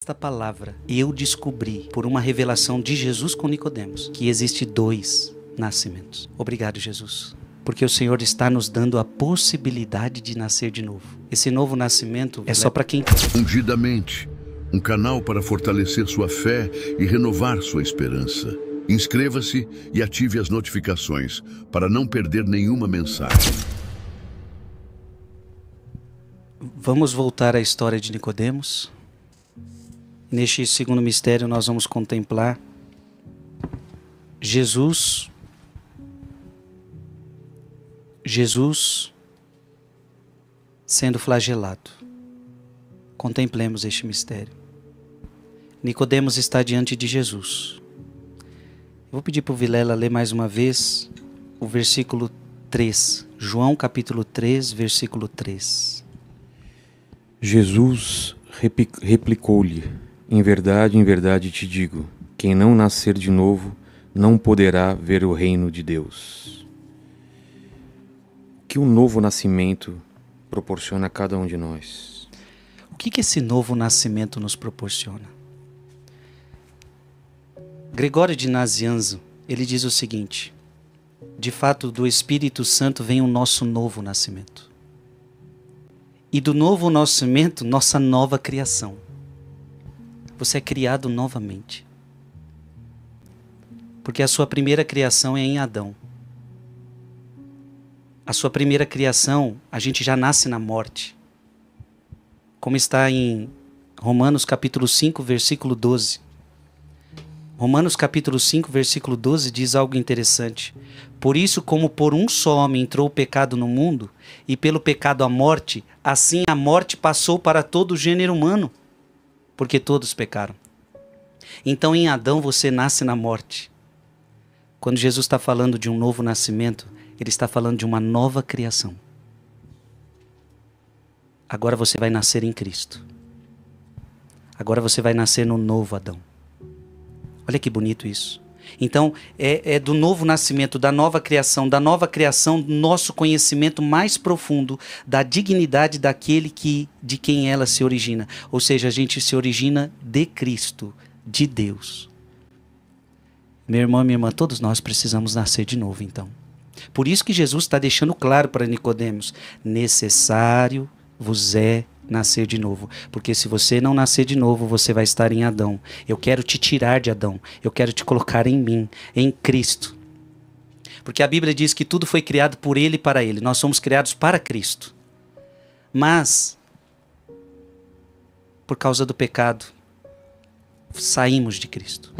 Esta palavra, eu descobri por uma revelação de Jesus com Nicodemos que existe 2 nascimentos. Obrigado, Jesus, porque o Senhor está nos dando a possibilidade de nascer de novo. Esse novo nascimento é só para quem Ungidamente, um canal para fortalecer sua fé e renovar sua esperança. Inscreva-se e ative as notificações para não perder nenhuma mensagem. Vamos voltar à história de Nicodemos. Neste segundo mistério nós vamos contemplar Jesus sendo flagelado. Contemplemos este mistério. Nicodemos está diante de Jesus. Eu vou pedir para o Vilela ler mais uma vez o versículo 3. João capítulo 3, versículo 3. Jesus replicou-lhe: em verdade te digo, quem não nascer de novo não poderá ver o reino de Deus. O que um novo nascimento proporciona a cada um de nós? O que esse novo nascimento nos proporciona? Gregório de Nazianzo, ele diz o seguinte: de fato, do Espírito Santo vem o nosso novo nascimento. E do novo nascimento, nossa nova criação. Você é criado novamente. Porque a sua primeira criação é em Adão. A sua primeira criação, a gente já nasce na morte. Como está em Romanos capítulo 5, versículo 12. Romanos capítulo 5, versículo 12 diz algo interessante. Por isso, como por um só homem entrou o pecado no mundo, e pelo pecado a morte, assim a morte passou para todo o gênero humano, porque todos pecaram. Então em Adão você nasce na morte. Quando Jesus está falando de um novo nascimento, ele está falando de uma nova criação. Agora você vai nascer em Cristo. Agora você vai nascer no novo Adão. Olha que bonito isso. Então, é do novo nascimento, da nova criação, do nosso conhecimento mais profundo, da dignidade daquele de quem ela se origina. Ou seja, a gente se origina de Cristo, de Deus. Meu irmão e minha irmã, todos nós precisamos nascer de novo, então. Por isso que Jesus está deixando claro para Nicodemos: necessário vos é nascer de novo, porque se você não nascer de novo, você vai estar em Adão. Eu quero te tirar de Adão, eu quero te colocar em mim, em Cristo. Porque a Bíblia diz que tudo foi criado por Ele e para Ele. Nós somos criados para Cristo. Mas, por causa do pecado, saímos de Cristo.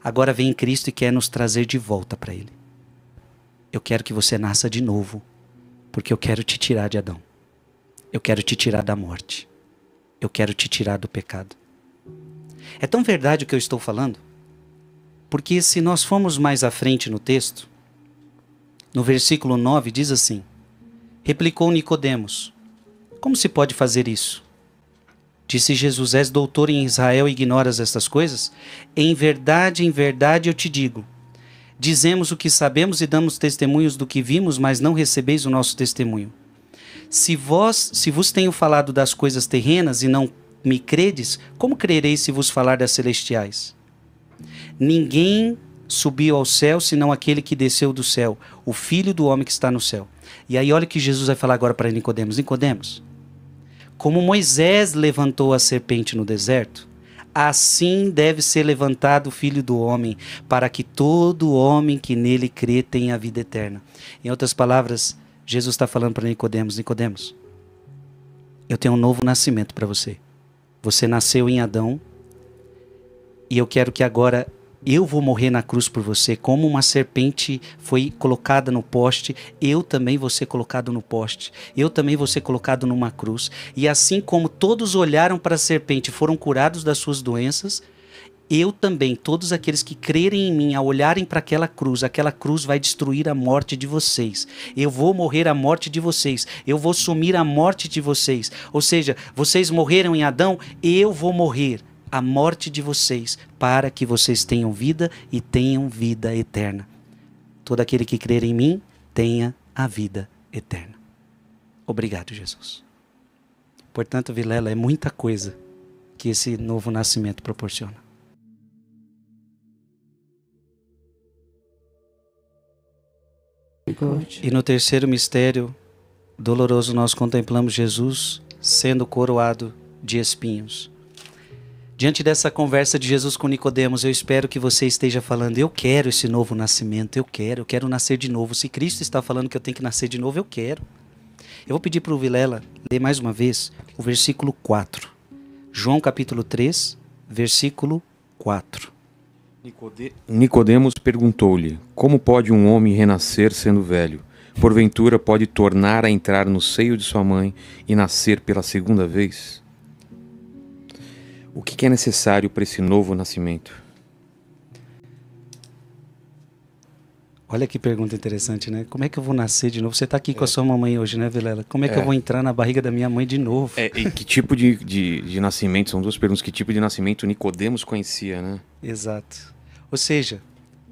Agora vem Cristo e quer nos trazer de volta para Ele. Eu quero que você nasça de novo, porque eu quero te tirar de Adão. Eu quero te tirar da morte. Eu quero te tirar do pecado. É tão verdade o que eu estou falando, porque se nós formos mais à frente no texto, no versículo 9 diz assim: replicou Nicodemos: como se pode fazer isso? Disse Jesus: és doutor em Israel e ignoras estas coisas? Em verdade eu te digo, dizemos o que sabemos e damos testemunhos do que vimos, mas não recebeis o nosso testemunho. Se vos tenho falado das coisas terrenas e não me credes, como crereis se vos falar das celestiais? Ninguém subiu ao céu senão aquele que desceu do céu, o Filho do homem que está no céu. E aí olha o que Jesus vai falar agora para Nicodemos. Nicodemos, como Moisés levantou a serpente no deserto, assim deve ser levantado o Filho do homem, para que todo homem que nele crê tenha a vida eterna. Em outras palavras, Jesus está falando para Nicodemos: Nicodemos, eu tenho um novo nascimento para você. Você nasceu em Adão e eu quero que agora eu vou morrer na cruz por você. Como uma serpente foi colocada no poste, eu também vou ser colocado no poste. Eu também vou ser colocado numa cruz. E assim como todos olharam para a serpente e foram curados das suas doenças, eu também, todos aqueles que crerem em mim, ao olharem para aquela cruz vai destruir a morte de vocês. Eu vou morrer a morte de vocês. Eu vou sumir a morte de vocês. Ou seja, vocês morreram em Adão, eu vou morrer a morte de vocês, para que vocês tenham vida e tenham vida eterna. Todo aquele que crer em mim, tenha a vida eterna. Obrigado, Jesus. Portanto, Vilela, é muita coisa que esse novo nascimento proporciona. E no terceiro mistério doloroso nós contemplamos Jesus sendo coroado de espinhos. Diante dessa conversa de Jesus com Nicodemos, eu espero que você esteja falando: eu quero esse novo nascimento, eu quero nascer de novo. Se Cristo está falando que eu tenho que nascer de novo, eu quero. Eu vou pedir para o Vilela ler mais uma vez o versículo 4. João capítulo 3, versículo 4. Nicodemos perguntou-lhe: como pode um homem renascer sendo velho? Porventura pode tornar a entrar no seio de sua mãe e nascer pela segunda vez? O que é necessário para esse novo nascimento? Olha que pergunta interessante, né? Como é que eu vou nascer de novo? Você está aqui com a sua mamãe hoje, né, Vilela? Como é que eu vou entrar na barriga da minha mãe de novo? E que tipo de nascimento? São duas perguntas. Que tipo de nascimento Nicodemos conhecia, né? Exato. Ou seja,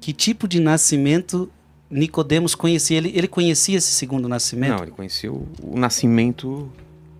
que tipo de nascimento Nicodemos conhecia? Ele conhecia esse segundo nascimento? Não, ele conhecia o nascimento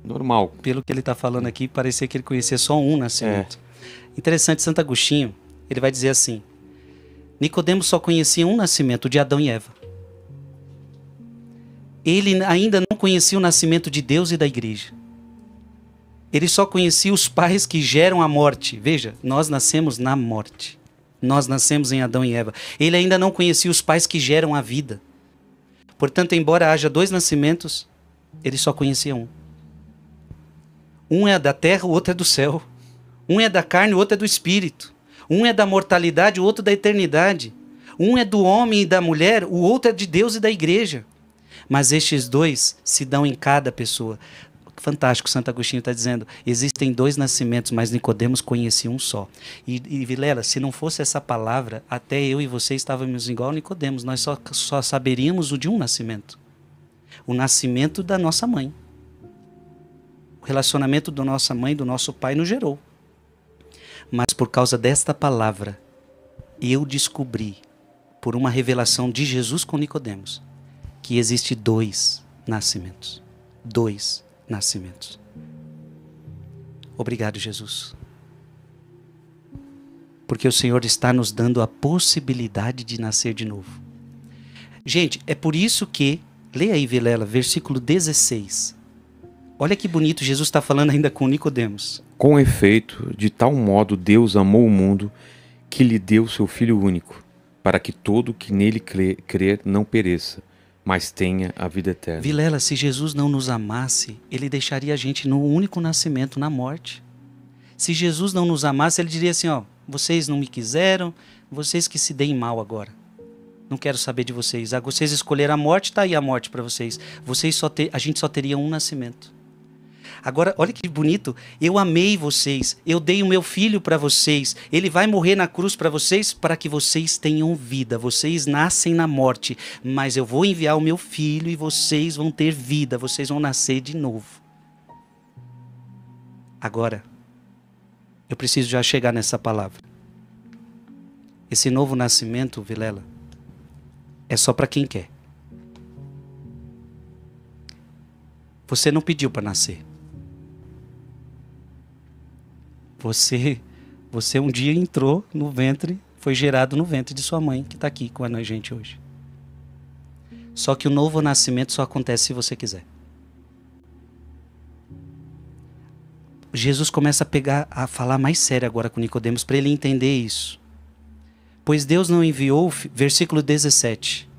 normal. Pelo que ele está falando aqui, parecia que ele conhecia só um nascimento. Interessante, Santo Agostinho, ele vai dizer assim: Nicodemos só conhecia um nascimento, o de Adão e Eva. Ele ainda não conhecia o nascimento de Deus e da igreja. Ele só conhecia os pais que geram a morte. Veja, nós nascemos na morte. Nós nascemos em Adão e Eva. Ele ainda não conhecia os pais que geram a vida. Portanto, embora haja dois nascimentos, ele só conhecia um. Um é da terra, o outro é do céu. Um é da carne, o outro é do espírito. Um é da mortalidade, o outro da eternidade. Um é do homem e da mulher, o outro é de Deus e da igreja. Mas estes dois se dão em cada pessoa. Fantástico, Santo Agostinho está dizendo: existem dois nascimentos, mas Nicodemos conhecia um só. E Vilela, se não fosse essa palavra, até eu e você estávamos igual Nicodemos. Nós só saberíamos o de um nascimento. O nascimento da nossa mãe. O relacionamento da nossa mãe, do nosso pai, nos gerou. Mas por causa desta palavra, eu descobri, por uma revelação de Jesus com Nicodemos, que existe dois nascimentos. Dois nascimentos. Obrigado, Jesus. Porque o Senhor está nos dando a possibilidade de nascer de novo. Gente, é por isso que, leia aí, Vilela, versículo 16. Olha que bonito, Jesus está falando ainda com Nicodemos. Com efeito, de tal modo Deus amou o mundo que lhe deu seu Filho único, para que todo que nele crer não pereça, mas tenha a vida eterna. Vilela, se Jesus não nos amasse, ele deixaria a gente no único nascimento, na morte. Se Jesus não nos amasse, ele diria assim: ó, vocês não me quiseram, vocês que se deem mal agora. Não quero saber de vocês. Vocês escolheram a morte, tá aí a morte para vocês. A gente só teria um nascimento. Agora, olha que bonito, eu amei vocês, eu dei o meu filho para vocês, ele vai morrer na cruz para vocês, para que vocês tenham vida, vocês nascem na morte, mas eu vou enviar o meu filho e vocês vão ter vida, vocês vão nascer de novo. Agora, eu preciso já chegar nessa palavra. Esse novo nascimento, Vilela, é só para quem quer. Você não pediu para nascer. Você um dia entrou no ventre, foi gerado no ventre de sua mãe, que está aqui com a gente hoje. Só que o novo nascimento só acontece se você quiser. Jesus começa a falar mais sério agora com Nicodemos, para ele entender isso. Pois Deus não enviou, versículo 17,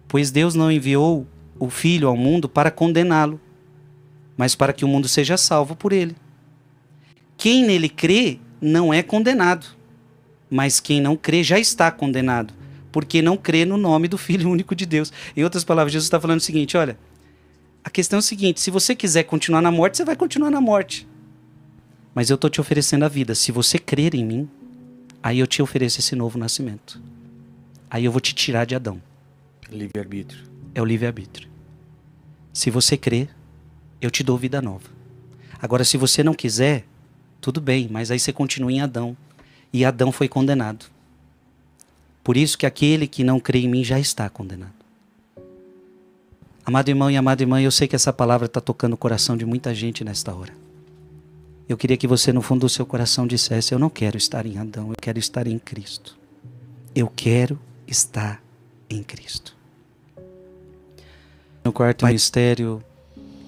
pois Deus não enviou o Filho ao mundo para condená-lo, mas para que o mundo seja salvo por ele. Quem nele crê não é condenado, mas quem não crê já está condenado, porque não crê no nome do Filho único de Deus. Em outras palavras, Jesus está falando o seguinte: olha, a questão é o seguinte, se você quiser continuar na morte, você vai continuar na morte. Mas eu estou te oferecendo a vida. Se você crer em mim, aí eu te ofereço esse novo nascimento. Aí eu vou te tirar de Adão. Livre-arbítrio. É o livre-arbítrio. Se você crer, eu te dou vida nova. Agora, se você não quiser, tudo bem, mas aí você continua em Adão. E Adão foi condenado. Por isso que aquele que não crê em mim já está condenado. Amado irmão e amada irmã, eu sei que essa palavra está tocando o coração de muita gente nesta hora. Eu queria que você, no fundo do seu coração, dissesse: eu não quero estar em Adão, eu quero estar em Cristo. Eu quero estar em Cristo. No quarto mistério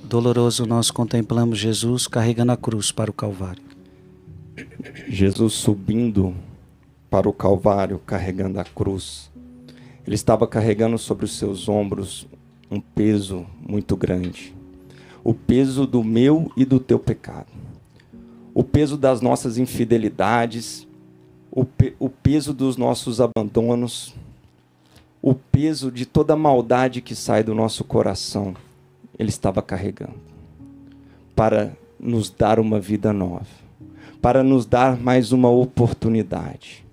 doloroso, nós contemplamos Jesus carregando a cruz para o Calvário. Jesus subindo para o Calvário, carregando a cruz. Ele estava carregando sobre os seus ombros um peso muito grande. O peso do meu e do teu pecado. O peso das nossas infidelidades. O peso dos nossos abandonos. O peso de toda a maldade que sai do nosso coração. Ele estava carregando. Para nos dar uma vida nova. Para nos dar mais uma oportunidade.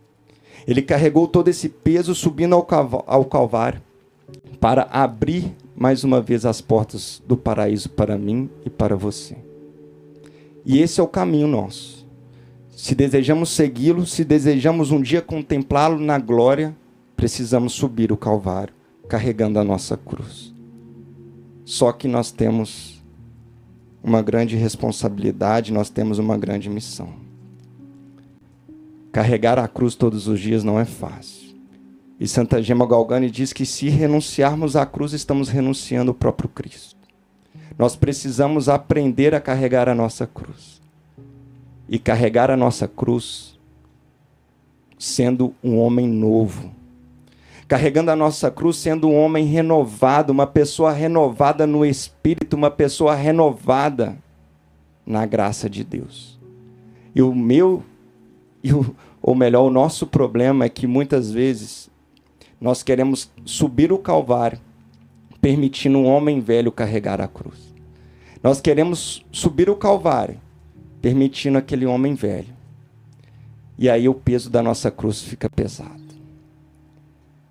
Ele carregou todo esse peso subindo ao Calvário para abrir mais uma vez as portas do paraíso para mim e para você. E esse é o caminho nosso. Se desejamos segui-lo, se desejamos um dia contemplá-lo na glória, precisamos subir o Calvário, carregando a nossa cruz. Só que nós temos uma grande responsabilidade, nós temos uma grande missão. Carregar a cruz todos os dias não é fácil. E Santa Gema Galgani diz que se renunciarmos à cruz, estamos renunciando ao próprio Cristo. Nós precisamos aprender a carregar a nossa cruz. E carregar a nossa cruz sendo um homem novo. Carregando a nossa cruz sendo um homem renovado, uma pessoa renovada no Espírito, uma pessoa renovada na graça de Deus. E ou melhor, o nosso problema é que muitas vezes nós queremos subir o Calvário, permitindo um homem velho carregar a cruz. Nós queremos subir o Calvário, permitindo aquele homem velho. E aí o peso da nossa cruz fica pesado.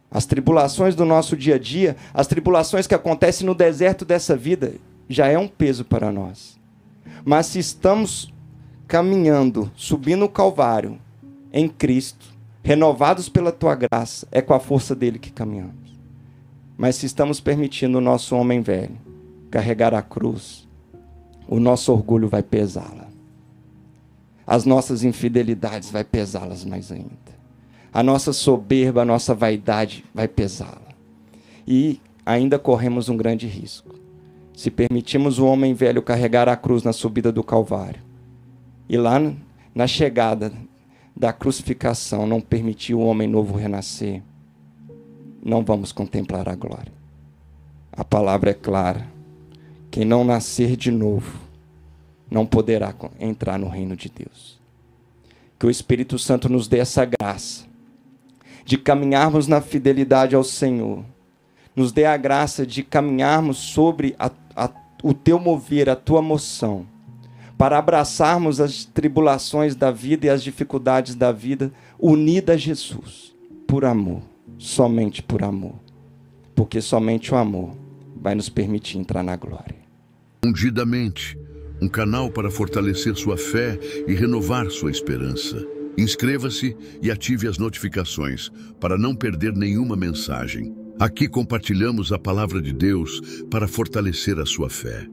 As tribulações do nosso dia a dia, as tribulações que acontecem no deserto dessa vida, já é um peso para nós. Mas se estamos caminhando, subindo o Calvário, em Cristo, renovados pela tua graça, é com a força dele que caminhamos. Mas se estamos permitindo o nosso homem velho carregar a cruz, o nosso orgulho vai pesá-la. As nossas infidelidades vai pesá-las mais ainda. A nossa soberba, a nossa vaidade vai pesá-la. E ainda corremos um grande risco. Se permitimos o homem velho carregar a cruz na subida do Calvário, e lá na chegada da crucificação não permitir o homem novo renascer, não vamos contemplar a glória. A palavra é clara. Quem não nascer de novo não poderá entrar no reino de Deus. Que o Espírito Santo nos dê essa graça de caminharmos na fidelidade ao Senhor. Nos dê a graça de caminharmos sobre o teu mover, a tua moção, para abraçarmos as tribulações da vida e as dificuldades da vida, unida a Jesus, por amor, somente por amor. Porque somente o amor vai nos permitir entrar na glória. Ungidamente, um canal para fortalecer sua fé e renovar sua esperança. Inscreva-se e ative as notificações para não perder nenhuma mensagem. Aqui compartilhamos a palavra de Deus para fortalecer a sua fé.